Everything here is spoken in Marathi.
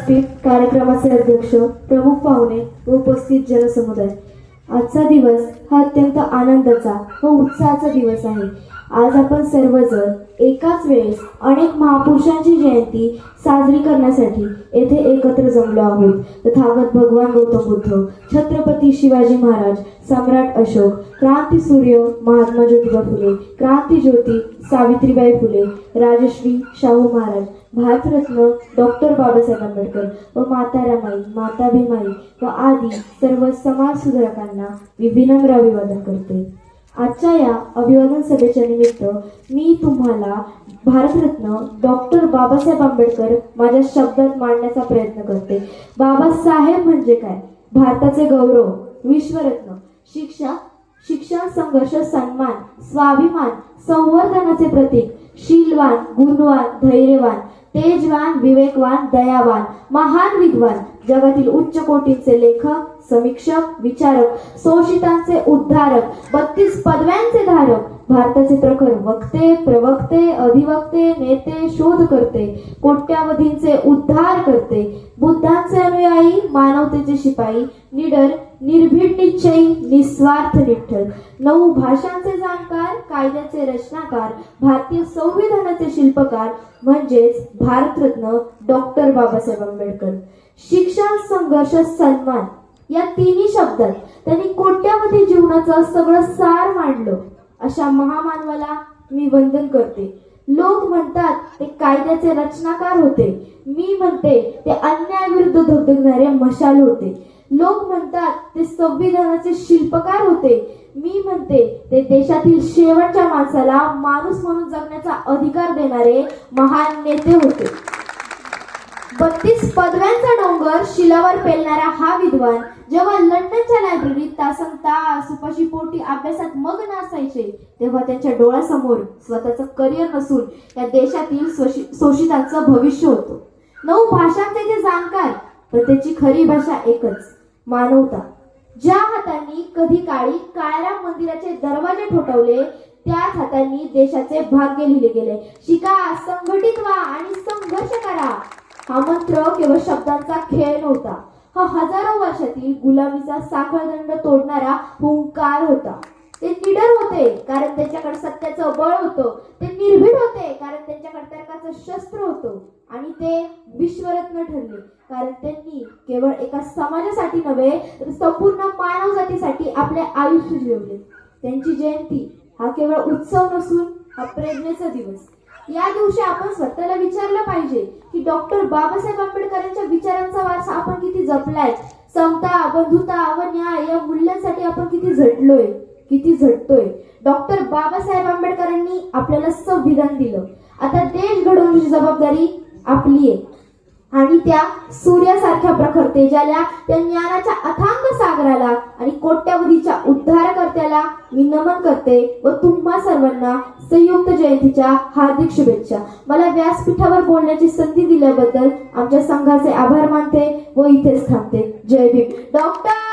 कार्यक्रमाचे अध्यक्ष, प्रमुख पाहुणे व उपस्थित जनसमुदाय, आजचा दिवस हा अत्यंत आनंदाचा व उत्साहाचा दिवस आहे. आज आपण सर्वजण एकाच वेळेस अनेक महापुरुषांची जयंती साजरी करण्यासाठी येथे एकत्र जमलो आहोत. तथागत भगवान गौतम बुद्ध, छत्रपती शिवाजी महाराज, सम्राट अशोक, क्रांती सूर्य महात्मा ज्योतिबा फुले, क्रांती ज्योती सावित्रीबाई फुले, राजश्री शाहू महाराज, भारतरत्न डॉक्टर बाबासाहेब आंबेडकर व माता रमाई, माता भीमाई व आदी सर्व समाज सुधारकांना मी विनम्र अभिवादन करते. आजच्या या अभिवादन सभेच्या निमित्त मी तुम्हाला भारतरत्न डॉक्टर बाबासाहेब आंबेडकर माझ्या शब्दात मांडण्याचा प्रयत्न करते. बाबासाहेब म्हणजे काय? भारताचे गौरव, विश्वरत्न, शिक्षण, संघर्ष, सन्मान, स्वाभिमान, संवर्धनाचे प्रतीक, शीलवान, गुणवान, धैर्यवान, तेजवान, विवेकवान, दयावान, महान विद्वान, जगातील उच्च कोटीचे लेखक, समीक्षक, विचारक, शोषितांचे उद्धारक, 32 पदव्यांचे धारक, भारताचे प्रखर वक्ते, प्रवक्ते, अधिवक्ते, नेते, शोधकर्ते, कोट्यावधींचे उद्धार करते, बुद्धांचे अनुयायी, मानवतेचे शिपाई, निडर, निर्भीड, निश्चयी, निस्वार्थ विठ्ठल, 9 भाषांचे जाणकार, कायद्याचे रचनाकार, भारतीय संविधानाचे शिल्पकार म्हणजेच भारतरत्न डॉक्टर बाबासाहेब आंबेडकर. शिक्षण, संघर्ष, सन्मान या तिन्ही शब्दात त्यांनी कोट्यावधी जीवनाचं सगळं सार मांडलं. अशा महामानवाला मी वंदन करते. लोक म्हणतात ते कायद्याचे रचनाकार होते, मी म्हणते ते अन्यायाविरुद्ध धगधगणारे मशाल होते. लोक म्हणतात ते संविधानाचे शिल्पकार होते, मी म्हणते ते देशातील शेवटच्या माणसाला माणूस म्हणून जगण्याचा अधिकार देणारे महान नेते होते. 32 पदव्यांचा डोंगर शिलावर पेलणारा हा विद्वान जेव्हा लंडनच्या लायब्ररीत तासन तास उपाशी पोटी अभ्यासात मग्न असायचे, तेव्हा त्यांच्या डोळ्यासमोर स्वतःचं करिअर नसून या देशातील शोषितांचं भविष्य होतं. 9 भाषांचे ते जाणकार, पण त्याची खरी भाषा एकच, मानवता. ज्या हातांनी कधी काळी काळाराम मंदिराचे दरवाजे ठोठावले, त्याच हातांनी देशाचे भाग्य लिहिले गेले. शिका, संघटित व्हा आणि संघर्ष करा. हा मंत्र केवळ शब्दांचा खेळ नव्हता, हा हजारो वर्षातील गुलामीचा साखळदंड तोडणारा हुंकार होता. ते निडर होते कारण त्यांच्याकडे सत्याचं बळ होतं, ते निर्भीड होते कारण त्यांच्याकडे तर्काचं शस्त्र होतं, आणि ते विश्वरत्न ठरले कारण त्यांनी केवळ एका समाजासाठी नव्हे तर संपूर्ण मानवजातीसाठी आपले आयुष्य जिवले. त्यांची जयंती हा केवळ उत्सव नसून हा प्रेरणेचा दिवस. या दिवशी आपण स्वतःला विचारलं पाहिजे की डॉक्टर बाबासाहेब आंबेडकरांच्या विचारांचा वारसा आपण किती जपलाय. समता, बंधुता व न्याय या मूल्यांसाठी आपण किती झटलोय, किती झटतोय. डॉक्टर बाबासाहेब आंबेडकरांनी आपल्याला संविधान दिलं. आता देश घडवण्याची जबाबदारी आपली आहे, आणि त्या सूर्यासारख्या प्रखर तेजाला, त्या ज्ञानाच्या अथांग सागराला आणि कोट्यावधीच्या उद्धारकर्त्याला मी नमन करते व तुम्हा सर्वांना संयुक्त जयंतीच्या हार्दिक शुभेच्छा. मला व्यासपीठावर बोलण्याची संधी दिल्याबद्दल आमच्या संघाचे आभार मानते व इथेच थांबते. जय भीम. डॉक्टर